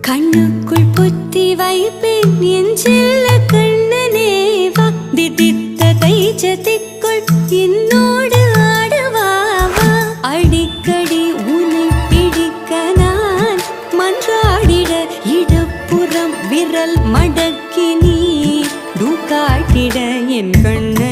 கண்ணுக்குள் புத்தி வைப்பேன் என் செல்ல கண்ணனேவா திதித்த தைச்சதிக்குள் என்னோடு ஆடவாவா அடிக்கடி உன்னை பிடிக்க நான் மன்றாடிட இடப்புறம் விரல் மடக்கி நீ காட்டிட என் கண்ண